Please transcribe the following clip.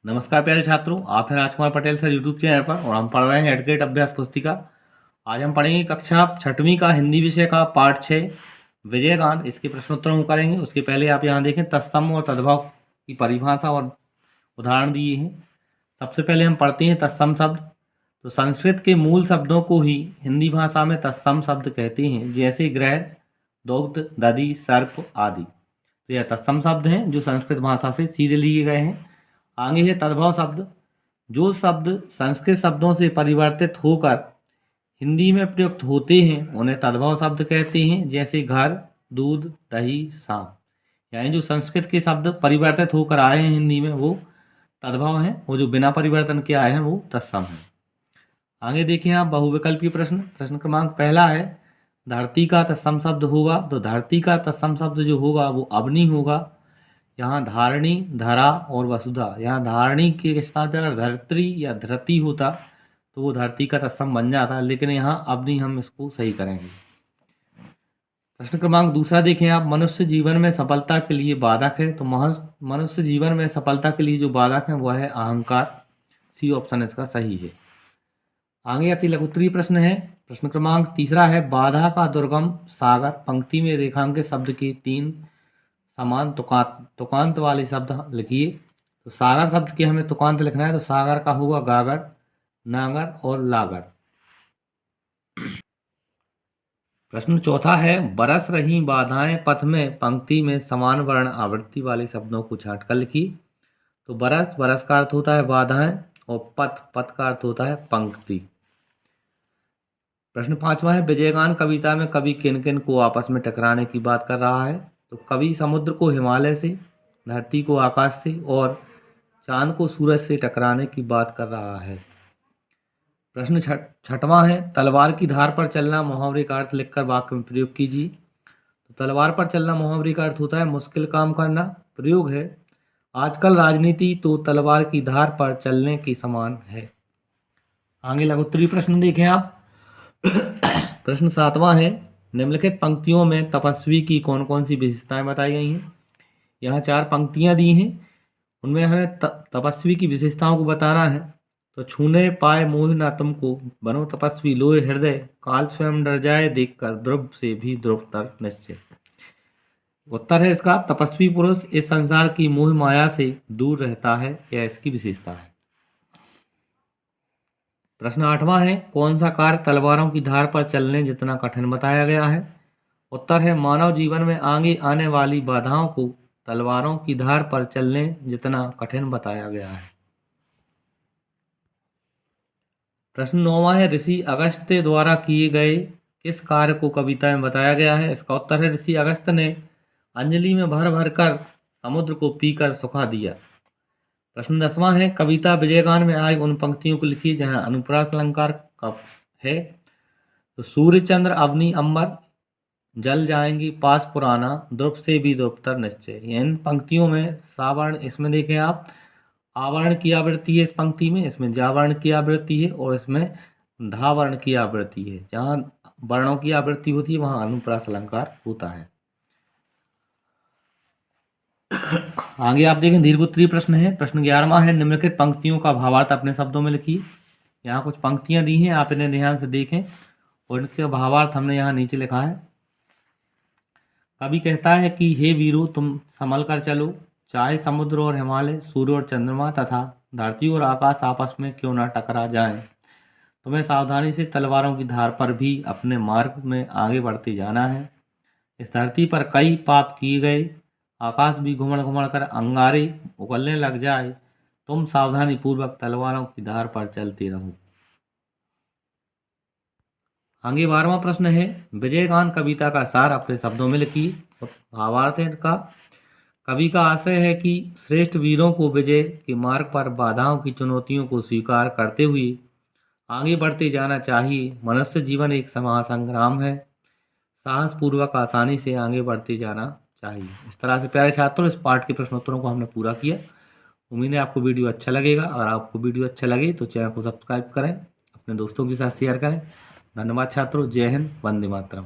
नमस्कार प्यारे छात्रों, आप हैं Rajkumar Patel sir YouTube channel पर और हम पढ़ रहे हैं एडकेट अभ्यास पुस्तिका। आज हम पढ़ेंगे कक्षा छठवीं का हिंदी विषय का पाठ 6 विजयगान। इसके प्रश्नोत्तर हम करेंगे। उसके पहले आप यहाँ देखें तत्सम और तद्भव की परिभाषा और उदाहरण दिए हैं। सबसे पहले हम पढ़ते हैं तत्सम शब्द। तो संस्कृत के मूल शब्दों को ही हिंदी भाषा में तत्सम शब्द कहते हैं, जैसे ग्रह, दुग्ध, दधि, सर्प आदि। तो यह तत्सम शब्द हैं जो संस्कृत भाषा से सीधे लिए गए हैं। आगे है तद्भव शब्द। जो शब्द संस्कृत शब्दों से परिवर्तित होकर हिंदी में प्रयुक्त होते हैं उन्हें तद्भव शब्द कहते हैं, जैसे घर, दूध, दही, सांप। यानी जो संस्कृत के शब्द परिवर्तित होकर आए हैं हिंदी में वो तद्भव हैं, वो जो बिना परिवर्तन के आए हैं वो तत्सम हैं। आगे देखें आप बहुविकल्पीय प्रश्न। प्रश्न क्रमांक पहला है धरती का तत्सम शब्द होगा। तो धरती का तत्सम शब्द जो होगा वो अवनी होगा। यहाँ धारणी, धरा और वसुधा। यहाँ धारणी के स्थान पर अगर धरत्री या धरती होता तो वो धरती का तत्सम बन जाता, लेकिन यहाँ अवनी हम इसको सही करेंगे। प्रश्न क्रमांक दूसरा देखें आप मनुष्य जीवन में सफलता के लिए बाधक है। तो मनुष्य जीवन में सफलता के लिए जो बाधक है वह है अहंकार। सी ऑप्शन इसका सही है। आगे अति लघुत्तरीय प्रश्न है। प्रश्न क्रमांक तीसरा है बाधा का दुर्गम सागर। पंक्ति में रेखांकित शब्द के 3 समान तुकांत वाले शब्द लिखिए। तो सागर शब्द के हमें तुकांत लिखना है। तो सागर का होगा गागर, नागर और लागर। प्रश्न चौथा है बरस रही बाधाएं पथ में। पंक्ति में समान वर्ण आवृत्ति वाले शब्दों को छांटकर लिखिए। तो बरस का अर्थ होता है बाधाएं और पथ का अर्थ होता है पंक्ति। प्रश्न पांचवा है विजयगान कविता में कवि किन किन को आपस में टकराने की बात कर रहा है। तो कवि समुद्र को हिमालय से, धरती को आकाश से और चांद को सूरज से टकराने की बात कर रहा है। प्रश्न छठवां है तलवार की धार पर चलना। मुहावरे का अर्थ लिखकर वाक्य में प्रयोग कीजिए। तो तलवार पर चलना मुहावरे का अर्थ होता है मुश्किल काम करना। प्रयोग है आजकल राजनीति तो तलवार की धार पर चलने के समान है। आगे लघुत्तरीय प्रश्न देखें आप। प्रश्न सातवां है निम्नलिखित पंक्तियों में तपस्वी की कौन कौन सी विशेषताएं बताई गई हैं। यहाँ 4 पंक्तियां दी हैं, उनमें हमें तपस्वी की विशेषताओं को बताना है। तो छूने पाए मोह ना तुमको, बनो तपस्वी लोए हृदय, काल स्वयं डर जाए देखकर, ध्रुव से भी ध्रुवतर निश्चय। उत्तर है इसका तपस्वी पुरुष इस संसार की मोह माया से दूर रहता है, यह इसकी विशेषता है। प्रश्न 8वां है कौन सा कार्य तलवारों की धार पर चलने जितना कठिन बताया गया है। उत्तर है मानव जीवन में आगे आने वाली बाधाओं को तलवारों की धार पर चलने जितना कठिन बताया गया है। प्रश्न 9वां है ऋषि अगस्त्य द्वारा किए गए किस कार्य को कविता में बताया गया है। इसका उत्तर है ऋषि अगस्त्य ने अंजलि में भर भर कर समुद्र को पीकर सुखा दिया। प्रश्न 10वां है कविता विजयगान में आए उन पंक्तियों को लिखिए जहां अनुप्रास अलंकार का है। तो सूर्य चंद्र अवनी अंबर, जल जाएंगी पास पुराना, ध्रुव से भी ध्रुवतर निश्चय। इन पंक्तियों में सावर्ण, इसमें देखें आप आवर्ण की आवृत्ति है इस पंक्ति में, इसमें जावर्ण की आवृत्ति है और इसमें धावर्ण की आवृत्ति है। जहाँ वर्णों की आवृत्ति होती है वहाँ अनुप्रास अलंकार होता है। आगे आप देखें दीर्घोत्तरीय प्रश्न है। प्रश्न 11वां है निम्नलिखित पंक्तियों का भावार्थ अपने शब्दों में लिखिए। यहाँ कुछ पंक्तियां दी हैं, आप इन्हें ध्यान से देखें और इनका भावार्थ हमने यहाँ नीचे लिखा है। कवि कहता है कि हे वीरों तुम संभल कर चलो, चाहे समुद्र और हिमालय, सूर्य और चंद्रमा तथा धरती और आकाश आपस में क्यों ना टकरा जाएं। तुम्हें सावधानी से तलवारों की धार पर भी अपने मार्ग में आगे बढ़ते जाना है। इस धरती पर कई पाप किए गए, आकाश भी घुमड़ घुमड़ कर अंगारे उगलने लग जाए, तुम सावधानी पूर्वक तलवारों की धार पर चलते रहो। आगे 12वां प्रश्न है विजयगान कविता का सार अपने शब्दों में लिखिए। भावार्थ है इसका कवि का आशय है कि श्रेष्ठ वीरों को विजय के मार्ग पर बाधाओं की चुनौतियों को स्वीकार करते हुए आगे बढ़ते जाना चाहिए। मनुष्य जीवन एक महासंग्राम है, साहस पूर्वक आसानी से आगे बढ़ते जाना चाहिए। इस तरह से प्यारे छात्रों इस पाठ के प्रश्नोत्तरों को हमने पूरा किया। उम्मीद है आपको वीडियो अच्छा लगेगा। अगर आपको वीडियो अच्छा लगे तो चैनल को सब्सक्राइब करें, अपने दोस्तों के साथ शेयर करें। धन्यवाद छात्रों। जय हिंद, वंदे मातरम।